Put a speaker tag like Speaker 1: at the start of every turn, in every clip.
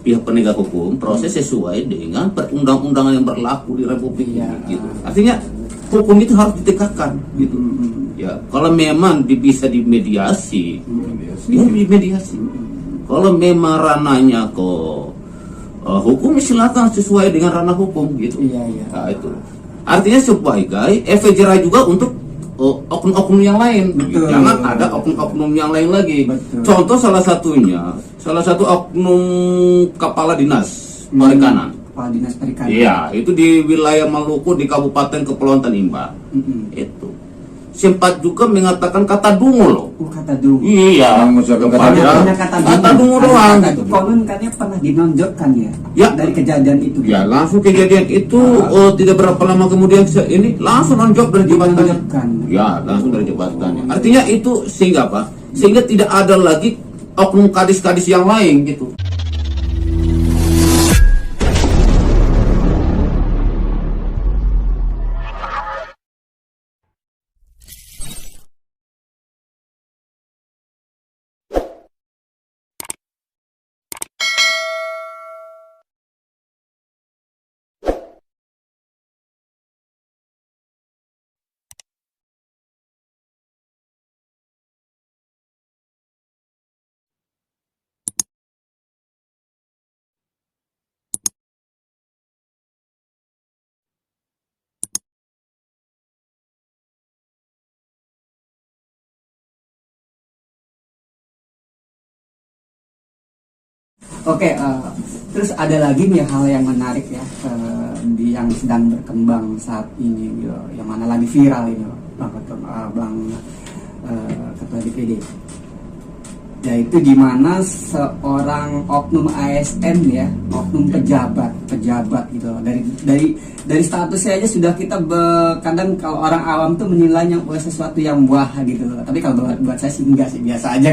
Speaker 1: pihak penegak hukum proses sesuai dengan perundang-undangan yang berlaku di Republik ini gitu. Artinya hukum itu harus ditegakkan gitu. Ya, kalau memang bisa dimediasi, ya dimediasi. Kalau memang ranahnya kok hukum, silakan sesuai dengan ranah hukum gitu. Nah, itu. Artinya sebagai efek jerah juga untuk oknum-oknum yang lain.
Speaker 2: Betul.
Speaker 1: Jangan ada oknum-oknum yang lain lagi.
Speaker 2: Betul.
Speaker 1: Contoh salah satu oknum kepala dinas perikanan.
Speaker 2: Kepala dinas perikanan.
Speaker 1: Iya, itu di wilayah Maluku di Kabupaten Kepulauan Tanimbar. Itu sempat juga mengatakan kata dungu loh.
Speaker 2: Kata dungu.
Speaker 1: Iya,
Speaker 2: Hanya
Speaker 1: kata dungu doang.
Speaker 2: Itu konon katanya pernah dinonjokkan ya.
Speaker 1: Ya,
Speaker 2: dari kejadian itu.
Speaker 1: Ya, langsung kejadian itu tidak berapa lama kemudian ini langsung nonjok dari jabatannya. Ya, langsung dari jabatannya. Artinya itu sehingga apa? Sehingga tidak ada lagi oknum kadis-kadis yang lain gitu.
Speaker 2: Oke, terus ada lagi nih hal yang menarik ya, yang sedang berkembang saat ini, gitu, yang mana lagi viral ini, Bang Ketua DPD, yaitu di mana seorang oknum ASN ya, oknum pejabat gitu, dari statusnya aja sudah kita kadang kalau orang awam tuh menilainya sesuatu yang wah gitu, tapi kalau buat saya sih enggak sih, biasa aja.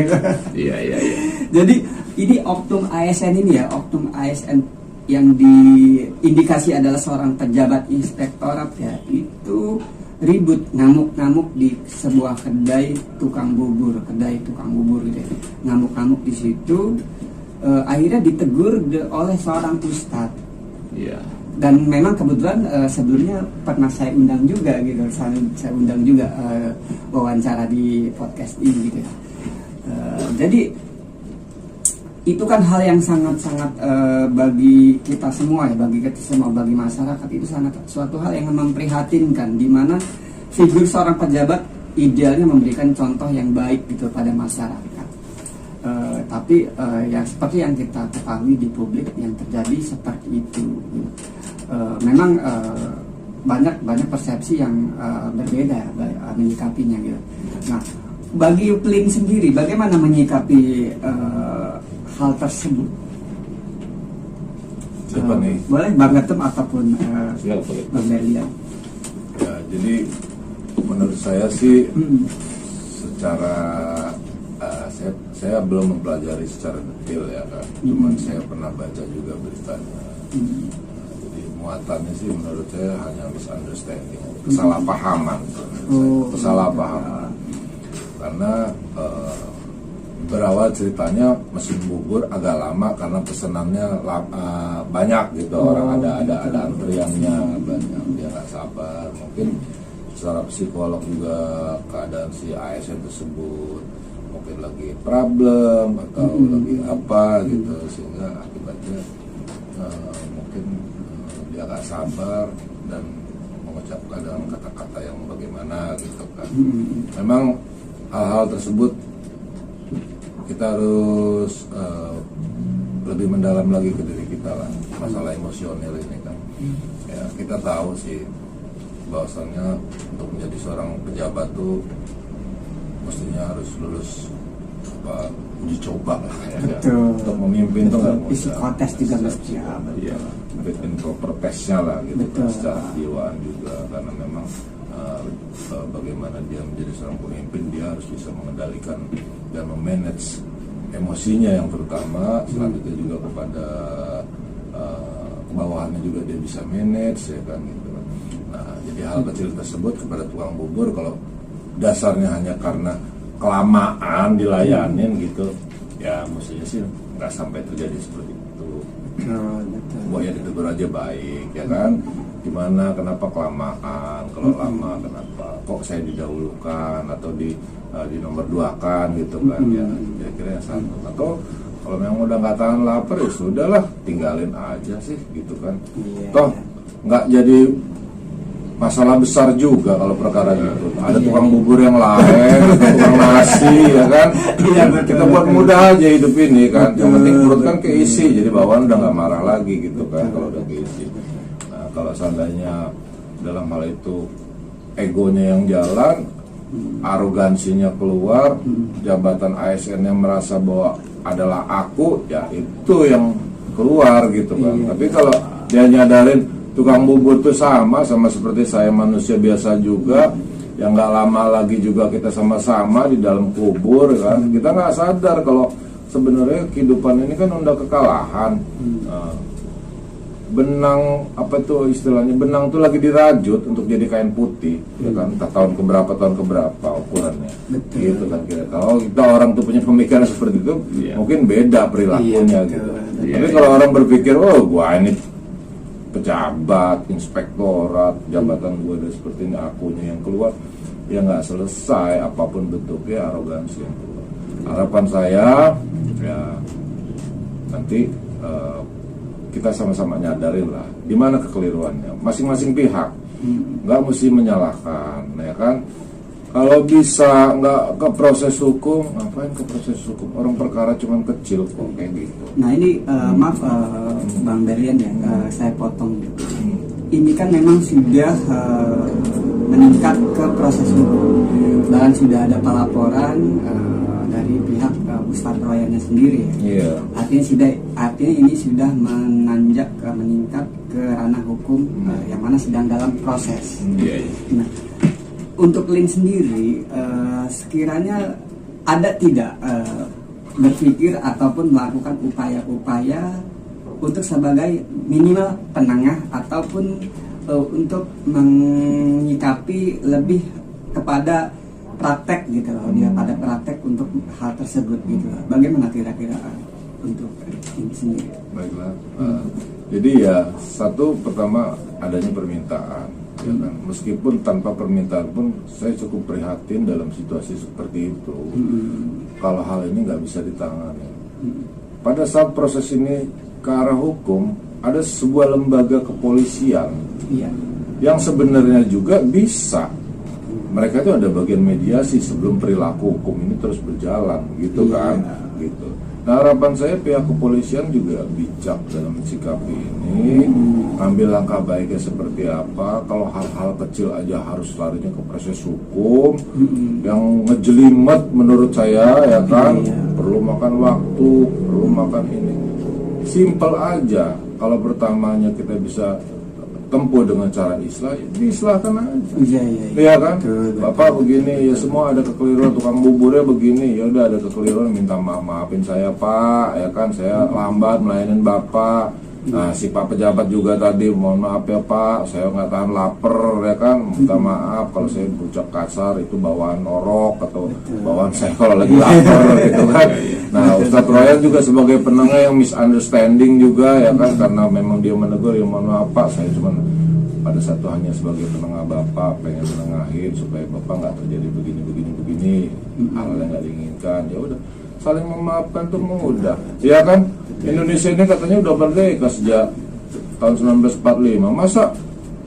Speaker 1: Iya.
Speaker 2: Jadi ini oknum ASN ini ya, oknum ASN yang diindikasi adalah seorang pejabat inspektorat ya, itu ribut ngamuk-ngamuk di sebuah kedai tukang bubur gitu ya. Ngamuk-ngamuk di situ, akhirnya ditegur oleh seorang ustadz.
Speaker 1: Iya.
Speaker 2: Dan memang kebetulan sebelumnya pernah saya undang juga gitu, saya undang juga wawancara di podcast ini gitu ya. Jadi itu kan hal yang sangat-sangat bagi kita semua ya, bagi masyarakat itu sangat suatu hal yang memprihatinkan, di mana figur seorang pejabat idealnya memberikan contoh yang baik gitu pada masyarakat. Tapi ya seperti yang kita ketahui di publik yang terjadi seperti itu. Memang banyak persepsi yang berbeda ya, menyikapinya gitu. Nah, bagi Plin sendiri, bagaimana menyikapi hal tersebut?
Speaker 3: Siapa nih?
Speaker 2: Boleh Bang Ketum ataupun Bang Berlian.
Speaker 3: Ya, jadi menurut saya sih secara saya belum mempelajari secara detail ya kan. Cuman saya pernah baca juga beritanya. Jadi muatannya sih menurut saya hanya misunderstanding, kesalahpahaman. Kesalahpahaman. Karena berawal ceritanya mesin bubur agak lama karena pesenannya banyak gitu, orang ada antriannya banyak, dia nggak sabar. Mungkin secara psikolog juga keadaan si ASN tersebut mungkin lagi problem atau lagi apa gitu, sehingga akibatnya mungkin dia nggak sabar dan mengucapkan dalam kata-kata yang bagaimana gitu kan. Memang hal-hal tersebut kita harus lebih mendalam lagi ke diri kita lah, masalah emosional ini kan. Ya, kita tahu sih bahwasannya untuk menjadi seorang pejabat tuh mestinya harus lulus uji coba lah ya kan. Untuk memimpin tuh nggak mudah.
Speaker 2: Psikotes juga mesti ya.
Speaker 3: Iya, bikin proper testnya lah gitu kan, secara kejiwaan juga, karena memang bagaimana dia menjadi seorang pemimpin, dia harus bisa mengendalikan dan memanage emosinya yang terutama, selanjutnya juga kepada kebawahannya juga dia bisa manage ya kan gitu. Nah, jadi hal kecil tersebut kepada tukang bubur, kalau dasarnya hanya karena kelamaan dilayanin gitu, ya mestinya sih nggak sampai terjadi seperti itu Buat yang ditegur aja baik, ya kan? Gimana, kenapa kelamaan, kalau lama kenapa, kok saya didahulukan atau di nomor 2 kan gitu kan, ya kira-kira yang satu. Atau kalau memang udah nggak tahan lapar ya sudahlah, tinggalin aja sih gitu kan. Toh nggak jadi masalah besar juga kalau perkara gitu. Ada tukang bubur yang lain, tukang nasi, ya kan. Kita buat mudah aja hidup ini kan. Yang penting perut kan keisi, jadi bawaan udah nggak marah lagi gitu kan kalau udah keisi. Nah, kalau seandainya dalam hal itu egonya yang jalan, arogansinya keluar, jabatan ASN yang merasa bahwa adalah aku, ya itu yang keluar gitu kan. Tapi kalau dia nyadarin tukang bubur itu sama seperti saya manusia biasa juga, yang nggak lama lagi juga kita sama-sama di dalam kubur kan. Kita nggak sadar kalau sebenarnya kehidupan ini kan udah kekalahan. Benang apa tuh istilahnya, benang tuh lagi dirajut untuk jadi kain putih, ya kan, entah tahun keberapa ukurannya. Gitu kan kira. Kalau kita orang tuh punya pemikiran seperti itu, mungkin beda perilakunya gitu. Tapi kalau orang berpikir, oh gua ini pejabat, inspektorat, jabatan gue udah seperti ini, akunya yang keluar, ya nggak selesai apapun bentuknya, arogansi yang keluar. Harapan saya ya nanti kita sama-sama nyadarin lah di mana kekeliruannya masing-masing pihak, nggak mesti menyalahkan, ya kan. Kalau bisa nggak ke proses hukum, ngapain ke proses hukum? Orang perkara cuma kecil kok kayak gitu.
Speaker 2: Nah ini maaf Bang Berlian ya, saya potong. Ini kan memang sudah meningkat ke proses hukum, bahkan sudah ada pelaporan dari pihak Ustadz Royannya sendiri ya. Artinya ini sudah meningkat ke ranah hukum, yang mana sedang dalam proses. Nah, untuk Lin sendiri, sekiranya ada tidak berpikir ataupun melakukan upaya-upaya untuk sebagai minimal penengah ataupun untuk menyikapi lebih kepada praktek gitu loh, dia pada praktek untuk hal tersebut gitu loh. Bagaimana kira-kira untuk ini sendiri?
Speaker 3: Baiklah, jadi ya satu pertama adanya permintaan, ya kan. Meskipun tanpa permintaan pun saya cukup prihatin dalam situasi seperti itu. Kalau hal ini nggak bisa ditangani. Pada saat proses ini ke arah hukum, ada sebuah lembaga kepolisian yang sebenarnya juga bisa. Mereka itu ada bagian mediasi sebelum perilaku hukum ini terus berjalan, gitu kan? Gitu. Nah, harapan saya pihak kepolisian juga bijak dalam sikapi ini, ambil langkah baiknya seperti apa. Kalau hal-hal kecil aja harus larinya ke proses hukum, yang ngejelimet menurut saya, ya kan? Perlu makan waktu, perlu makan ini. Simpel aja. Kalau pertamanya kita bisa tempuh dengan cara islah, diislahkan aja. Iya kan? Bapak begini, ya semua ada kekeliruan, tukang buburnya begini, ya udah ada kekeliruan, minta maafin saya Pak, ya kan, saya lambat melayanin Bapak. Nah, si Pak pejabat juga tadi, mohon maaf ya Pak, saya nggak tahan lapar, ya kan, minta maaf kalau saya berucap kasar, itu bawaan norok atau bawaan saya kalau lagi lapar, gitu kan. Nah, Ustadz Royan juga sebagai penengah yang misunderstanding juga, ya kan, karena memang dia menegur, ya mohon maaf Pak, saya cuma pada satu hanya sebagai penengah Bapak, pengen menengahin supaya Bapak nggak terjadi begini, hal yang nggak diinginkan, ya udah. Saling memaafkan tuh mudah, ya kan? Indonesia ini katanya udah merdeka sejak tahun 1945. Masa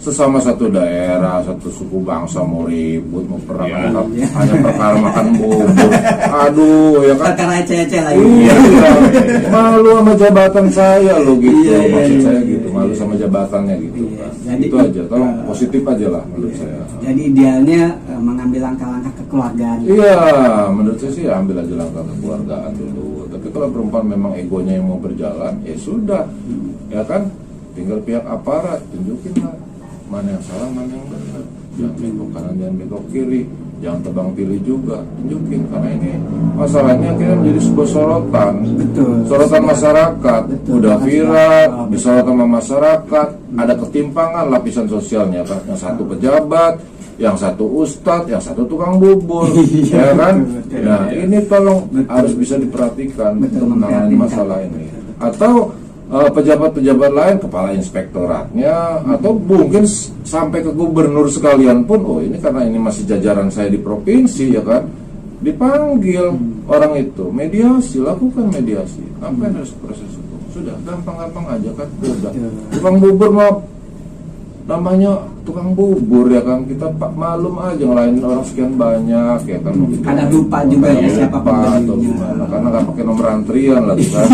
Speaker 3: sesama satu daerah, satu suku bangsa mau ribut, mau perang, hanya perkara makan bubur? Aduh, ya kan?
Speaker 2: Perkara ece-ece lagi.
Speaker 3: Iya, malu sama jabatan saya loh gitu, maksud saya gitu, malu sama jabatannya gitu. Jadi, itu aja, tolong positif aja lah menurut saya.
Speaker 2: Jadi idealnya mengambil langkah-langkah kekeluargaan.
Speaker 3: Iya, menurut saya sih ambil aja langkah kekeluargaan dulu. Tapi kalau perempuan memang egonya yang mau berjalan, ya sudah, ya kan, tinggal pihak aparat tunjukin lah mana yang salah, mana yang benar. Jangan bengkok kanan, jangan bengkok kiri, jangan tebang pilih juga, tunjukin. Karena ini masalahnya kita menjadi sebuah sorotan. Sorotan masyarakat. Udah viral, disorot sama masyarakat. Ada ketimpangan lapisan sosialnya kan. Yang satu pejabat, yang satu ustadz, yang satu tukang bubur, ya kan? Nah, ini tolong harus bisa diperhatikan untuk menangani masalah ini. Atau pejabat-pejabat lain, kepala inspektoratnya, atau mungkin sampai ke gubernur sekalian pun, oh ini karena ini masih jajaran saya di provinsi ya kan, dipanggil orang itu, mediasi, lakukan mediasi, apa yang harus proses hukum, sudah gampang-gampang aja kan, udah. Tukang bubur mah namanya tukang bubur ya kan, kita malum aja ngelain orang sekian banyak ya kan,
Speaker 2: Karena lupa juga ya siapa
Speaker 3: atau
Speaker 2: pembelinya.
Speaker 3: gimana, karena nggak pakai nomor antrian lah tuh kan.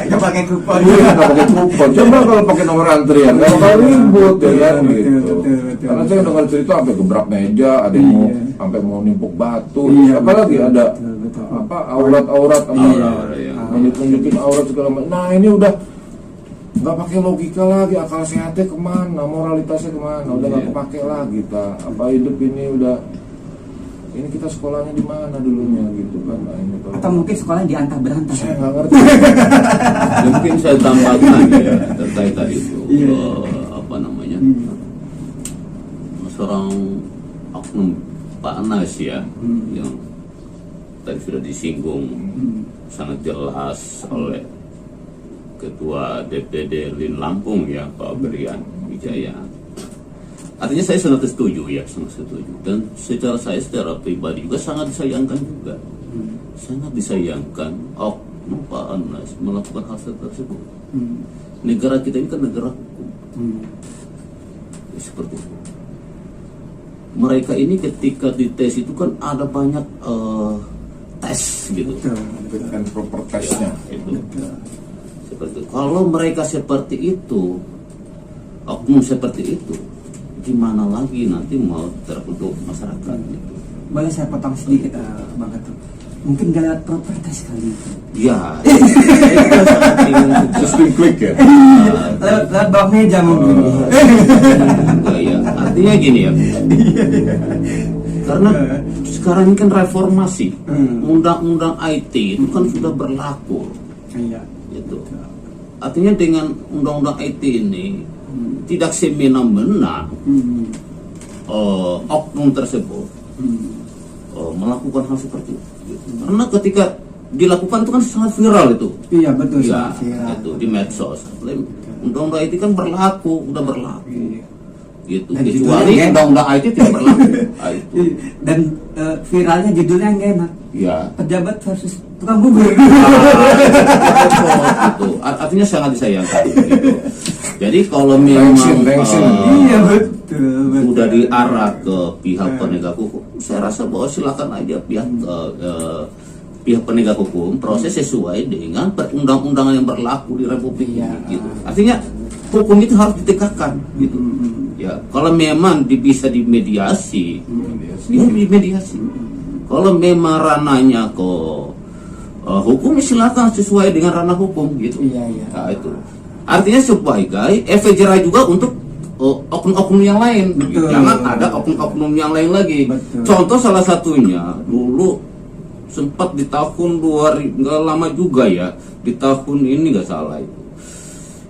Speaker 2: Ya pakai kupon.
Speaker 3: Iya, nggak pakai kupon. Coba kalau pakai nomor antrian, nggak bakal ribut ya kan gitu.
Speaker 2: betul.
Speaker 3: Karena saya dengar cerita sampai gebrak meja, ada yang mau sampai mau nimpuk batu,
Speaker 2: Iya,
Speaker 3: apalagi
Speaker 2: betul,
Speaker 3: ada
Speaker 2: betul.
Speaker 3: apa aurat-aurat, nunjuk-nunjukin aurat segala macam. Nah ini udah nggak pakai logika lagi, akal sehatnya kemana, moralitasnya kemana, udah nggak kepake lagi Pak. Apa hidup ini udah, ini kita sekolahnya di mana dulunya gitu kan. Nah, ini kalau
Speaker 2: Atau mungkin sekolah diantah berantah.
Speaker 3: saya nggak ngerti.
Speaker 1: Ya, mungkin saya tambahkan ya terkait tadi itu
Speaker 2: Iya.
Speaker 1: apa namanya seorang oknum Pak Anas ya yang tadi sudah disinggung sangat jelas oleh Ketua DPD Lin Lampung ya Pak Brian Wijaya. Artinya saya sangat setuju ya, sangat setuju. Dan secara pribadi juga sangat disayangkan juga. Sangat disayangkan oknum Pak Anas melakukan hal tersebut. Negara kita ini kan negara hukum. Ya, seperti itu. Mereka ini ketika dites itu kan ada banyak tes gitu.
Speaker 3: Kan proper testnya.
Speaker 1: Itu. Seperti itu. Kalau mereka seperti itu, oknum seperti itu, gimana lagi nanti mau terbentuk masyarakat gitu.
Speaker 2: Boleh saya potong sedikit Bang Ketua? Mungkin gak lewat properti kali itu.
Speaker 1: Ya, saya juga sangat ingin
Speaker 3: Sistem klik ya.
Speaker 2: Lewat bawah meja mungkin.
Speaker 1: juga ya. Artinya gini ya. Karena sekarang ini kan reformasi, undang-undang IT itu kan sudah berlaku.
Speaker 2: Iya.
Speaker 1: Gitu. Artinya dengan undang-undang IT ini tidak semena-mena oknum tersebut melakukan hal seperti itu. Karena ketika dilakukan itu kan sangat viral itu.
Speaker 2: Iya betul.
Speaker 1: Ya,
Speaker 2: Iya.
Speaker 1: itu di medsos. Undang-undang IT kan berlaku, udah berlaku.
Speaker 2: Iya.
Speaker 1: Gitu.
Speaker 2: Dan
Speaker 1: Kecuali
Speaker 2: judulnya kan-
Speaker 1: undang-undang IT tidak berlaku. Ah, itu.
Speaker 2: Dan viralnya judulnya yang enak.
Speaker 1: Ya.
Speaker 2: Pejabat versus tukang bubur.
Speaker 1: Gitu. Artinya sangat disayangkan gitu. Jadi kalau memang
Speaker 3: Tension.
Speaker 2: Iya betul.
Speaker 1: sudah diarah ke pihak penegak hukum, saya rasa bahwa silakan aja pihak penegak hukum proses sesuai dengan perundang-undangan yang berlaku di Republik
Speaker 2: Iya.
Speaker 1: ini. Gitu. Artinya hukum itu harus ditegakkan gitu. Ya, kalau memang bisa dimediasi, ya dimediasi. Kalau memang ranahnya ke hukum, silakan sesuai dengan ranah hukum gitu.
Speaker 2: Iya.
Speaker 1: Nah, itu. Artinya sebagai efek jerah juga untuk oknum-oknum yang lain.
Speaker 2: Betul.
Speaker 1: Jangan ada oknum-oknum yang lain lagi.
Speaker 2: Betul.
Speaker 1: Contoh salah satunya dulu sempat di tahun 2000, nggak lama juga ya, di tahun ini nggak salah itu.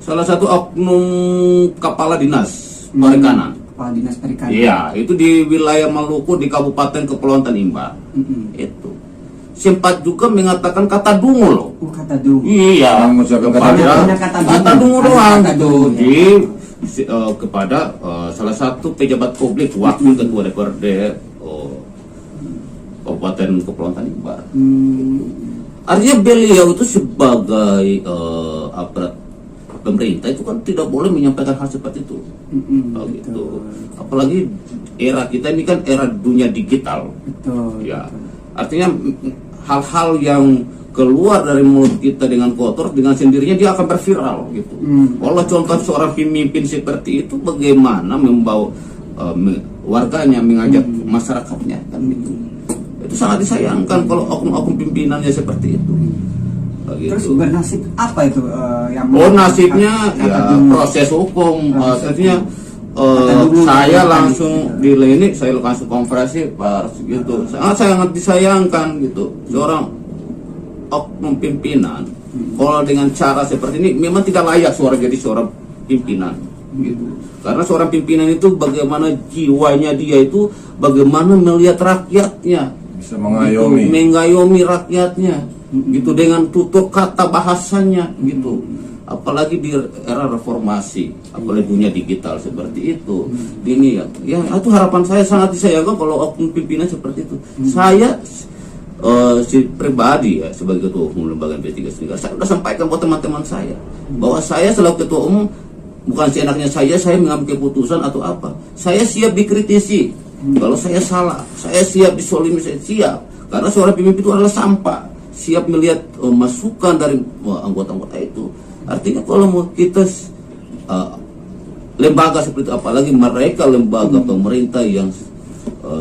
Speaker 1: Salah satu oknum kepala dinas perikanan.
Speaker 2: Kepala dinas perikanan.
Speaker 1: Iya, itu di wilayah Maluku di Kabupaten Kepulauan Tanimbar. Itu sempat juga mengatakan kata dungu loh.
Speaker 2: Kata dulu.
Speaker 1: Iya,
Speaker 3: Mengucapkan kata
Speaker 1: kepada
Speaker 2: dungu.
Speaker 1: kata dungu doang
Speaker 2: Kata
Speaker 1: gitu
Speaker 2: dungu, ya.
Speaker 1: kepada salah satu pejabat publik wakil ketua DPRD Kabupaten Kepulauan Tanimbar. Artinya beliau itu sebagai aparat pemerintah itu kan tidak boleh menyampaikan hal seperti itu. Gitu. Apalagi era kita ini kan era dunia digital.
Speaker 2: Betul.
Speaker 1: Ya, artinya hal-hal yang keluar dari mulut kita dengan kotor, dengan sendirinya dia akan berviral gitu. Kalau contoh seorang pemimpin seperti itu, bagaimana membawa warganya, mengajak masyarakatnya kan gitu. Itu sangat disayangkan kalau oknum-oknum pimpinannya seperti itu.
Speaker 2: Terus
Speaker 1: Gitu.
Speaker 2: bernasib apa itu yang
Speaker 1: Nasibnya ya proses hukum. Artinya saya langsung di ini, saya langsung konferensi pers gitu. Sangat disayangkan gitu. Seorang oknum pimpinan kalau dengan cara seperti ini memang tidak layak jadi seorang pimpinan gitu. Karena seorang pimpinan itu bagaimana jiwanya dia itu, bagaimana melihat rakyatnya,
Speaker 3: Bisa mengayomi.
Speaker 1: mengayomi rakyatnya. gitu, dengan tutur kata bahasanya gitu. Apalagi di era reformasi, apalagi dunia digital seperti itu. Ini ya itu harapan saya sangat disayangkan kalau oknum pimpinan seperti itu. Saya si pribadi ya sebagai ketua umum lembaga investigasi negara, saya sudah sampaikan buat teman-teman saya bahwa saya selaku ketua umum bukan seenaknya saya mengambil keputusan atau apa. Saya siap dikritisi kalau saya salah, saya siap disolimi, saya siap, karena seorang pemimpin itu adalah sampah, siap melihat masukan dari anggota-anggota itu. Artinya kalau mau kita lembaga seperti itu, apalagi mereka lembaga pemerintah yang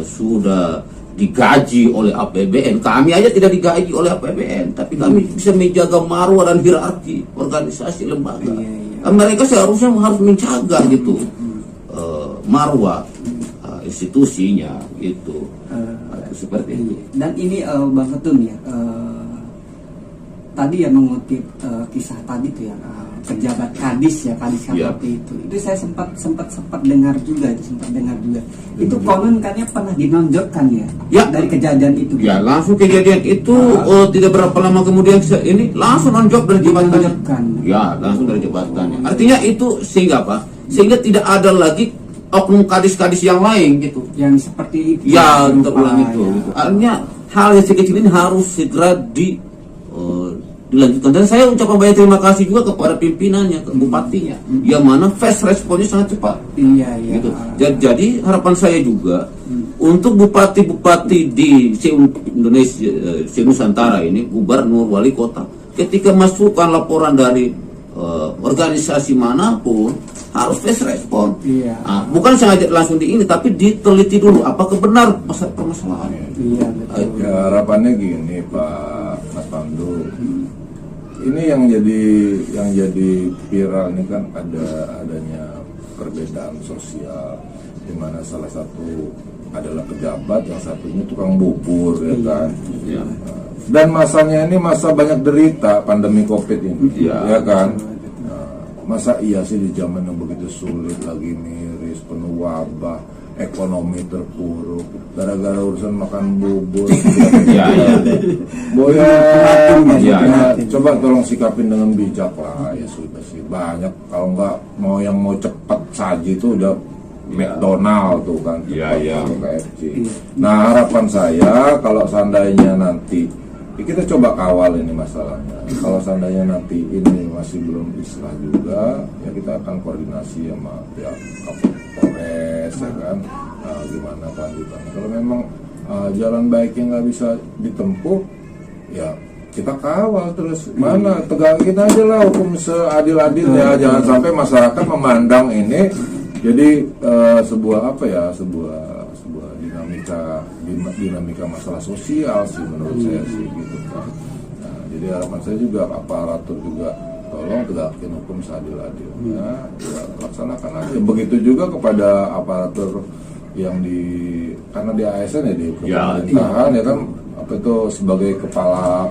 Speaker 1: sudah digaji oleh APBN, kami aja tidak digaji oleh APBN, tapi kami bisa menjaga marwah dan hierarki organisasi lembaga. Mereka seharusnya harus menjaga gitu marwah institusinya gitu. Seperti itu.
Speaker 2: Dan ini Bang Ketun ya, tadi ya mengutip kisah tadi tuh ya, pejabat kadis ya, kadis KKP itu saya sempat dengar juga, itu konon katanya pernah dinonjolkan ya dari kejadian itu.
Speaker 1: Ya langsung kejadian itu tidak berapa lama kemudian ini langsung nonjok dari jabatannya. Ya langsung dari jabatannya. Artinya itu sehingga apa? Sehingga tidak ada lagi oknum kadis-kadis yang lain gitu.
Speaker 2: Yang seperti itu.
Speaker 1: Ya terulang itu. Gitu. Artinya hal yang sekecil ini harus segera dilanjutkan. Dan saya ucapkan banyak terima kasih juga kepada pimpinannya, ke bupatinya, yang mana fast responnya sangat cepat.
Speaker 2: Iya.
Speaker 1: Gitu. Jadi harapan saya juga untuk bupati-bupati di Indonesia, Nusantara ini, gubernur, wali kota, ketika masukkan laporan dari organisasi manapun harus fast respon.
Speaker 2: Iya.
Speaker 1: Bukan sengaja langsung di ini, tapi diteliti dulu apakah benar permasalahannya.
Speaker 2: Iya, betul.
Speaker 3: Ya harapannya gini Pak Mas Pandu. Ini yang jadi viral ini kan adanya perbedaan sosial, di mana salah satu adalah pejabat, yang satunya tukang bubur ya kan.
Speaker 1: Iya.
Speaker 3: Dan masanya ini masa banyak derita, pandemi Covid ini, ya kan. Masa iya sih di zaman yang begitu sulit, lagi miris, penuh wabah, ekonomi terpuruk, gara-gara urusan makan bubur. Coba tolong sikapin dengan bijak lah. Ya sudah sih, banyak kalau nggak mau cepat saja itu udah McDonald tuh kan, KFC. Nah harapan saya kalau seandainya nanti kita coba kawal ini masalahnya. Kalau seandainya nanti ini masih belum islah juga, ya kita akan koordinasi sama pihak Kapolres, ya kan, gimana kelanjutannya. Kalau memang jalan baiknya nggak bisa ditempuh, ya kita kawal terus. Mana tegangin aja lah hukum seadil-adilnya. Jangan sampai masyarakat memandang ini jadi sebuah dinamika masalah sosial sih menurut saya sih gitu kan. Nah, jadi harapan saya juga aparatur juga tolong tegakkan hukum seadil-adilnya, ya, laksanakan aja. Begitu juga kepada aparatur yang karena di ASN ya, di pemerintahan ya kan, apa itu sebagai kepala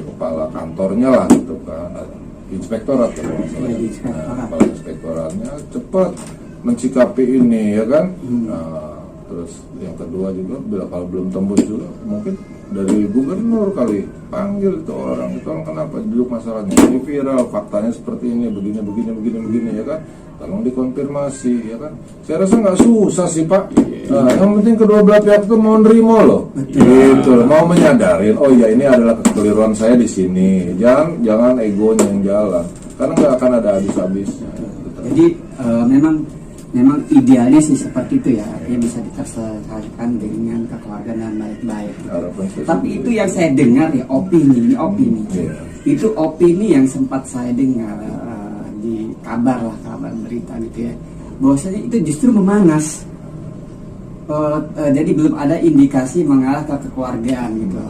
Speaker 3: kepala kantornya lah gitu kan, inspektorat ya kalau masalah. Kepala inspektoratnya cepat mencikapi ini ya kan. Terus yang kedua juga, kalau belum tembus juga mungkin dari gubernur kali panggil itu orang kenapa duduk masalahnya ini viral, faktanya seperti ini, begini ya kan, tolong dikonfirmasi ya kan. Saya rasa nggak susah sih Pak. Yang penting kedua belah pihak itu mau nerimo loh, gitu, mau menyadarin oh ya ini adalah kekeliruan saya di sini, jangan egonya yang jalan, karena nggak akan ada habis-habisnya.
Speaker 2: Jadi memang idealnya sih seperti itu ya, artinya bisa diterselesaikan dengan kekeluargaan dan baik-baik. Tapi itu yang saya dengar ya, opini. Itu opini yang sempat saya dengar di kabar berita gitu ya, bahwasanya itu justru memanas. Jadi belum ada indikasi mengarah ke kekeluargaan gitu.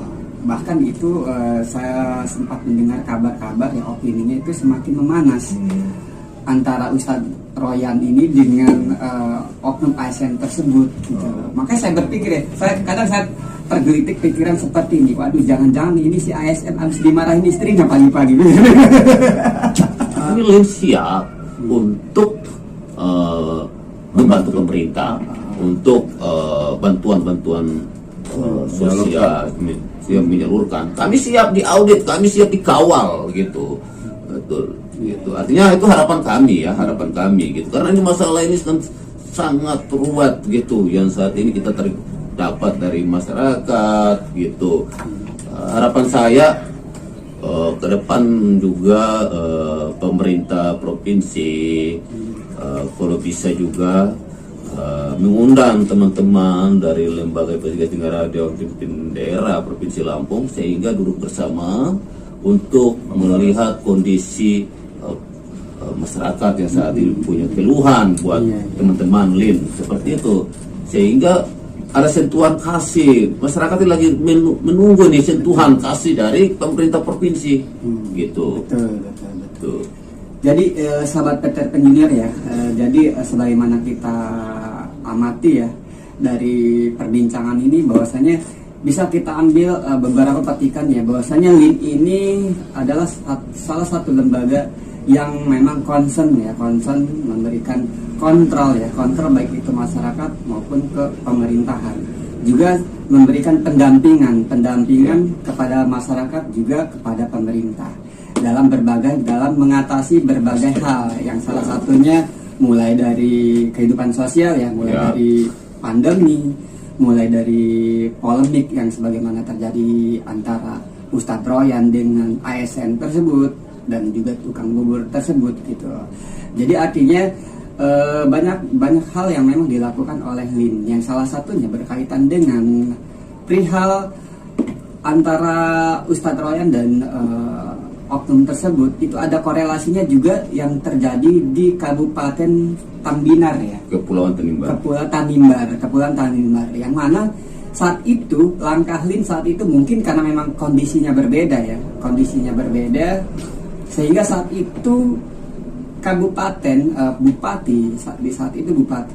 Speaker 2: Bahkan itu saya sempat mendengar kabar-kabar ya, opininya itu semakin memanas antara Ustadz Royan ini dengan oknum ASN tersebut gitu. Makanya saya berpikir ya, kadang saya tergelitik pikiran seperti ini, waduh jangan-jangan ini si ASN harus dimarahin istrinya pagi-pagi.
Speaker 1: Kami siap untuk membantu pemerintah untuk bantuan-bantuan sosial siap menyalurkan. Kami siap diaudit, kami siap dikawal gitu. Betul. Gitu. Artinya itu harapan kami gitu. Karena ini masalah ini kan sangat ruwet gitu yang saat ini kita dapat dari masyarakat gitu. Harapan saya ke depan juga pemerintah provinsi kalau bisa juga mengundang teman-teman dari lembaga investigasi radio pimpin daerah Provinsi Lampung sehingga duduk bersama untuk melihat kondisi masyarakat yang saat ini punya keluhan buat teman-teman LIN seperti itu, sehingga ada sentuhan kasih masyarakat yang lagi menunggu nih sentuhan kasih dari pemerintah provinsi gitu.
Speaker 2: Betul. Jadi sahabat Peter Penjunior ya, jadi sebagaimana kita amati ya dari perbincangan ini bahwasanya bisa kita ambil beberapa petikan ya, bahwasanya LIN ini adalah salah satu lembaga yang memang concern memberikan kontrol baik itu masyarakat maupun ke pemerintahan, juga memberikan pendampingan kepada masyarakat juga kepada pemerintah dalam mengatasi berbagai hal yang salah satunya mulai dari kehidupan sosial ya, mulai dari pandemi, mulai dari polemik yang sebagaimana terjadi antara Ustadz Royan dengan ASN tersebut dan juga tukang bubur tersebut gitu. Jadi artinya banyak hal yang memang dilakukan oleh LIN yang salah satunya berkaitan dengan perihal antara Ustadz Royan dan oknum tersebut. Itu ada korelasinya juga yang terjadi di Kabupaten Tambinar ya, Kepulauan Tanimbar, yang mana saat itu langkah LIN saat itu mungkin karena memang kondisinya berbeda sehingga saat itu bupati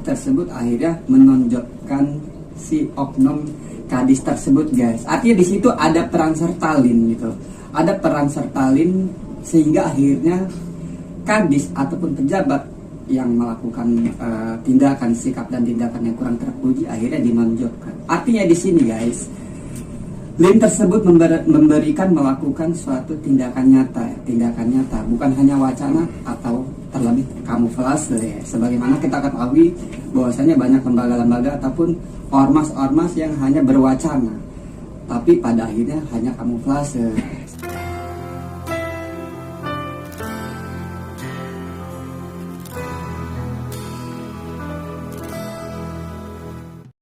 Speaker 2: tersebut akhirnya menonjolkan si oknum kadis tersebut guys. Artinya di situ ada peran serta LIN gitu. Ada peran serta LIN sehingga akhirnya kadis ataupun pejabat yang melakukan tindakan sikap dan tindakan yang kurang terpuji akhirnya dinonjolkan. Artinya di sini guys, LIN tersebut melakukan suatu tindakan nyata, bukan hanya wacana atau terlebih kamuflase ya. Sebagaimana kita ketahui bahwasanya banyak lembaga-lembaga ataupun ormas-ormas yang hanya berwacana, tapi pada akhirnya hanya kamuflase.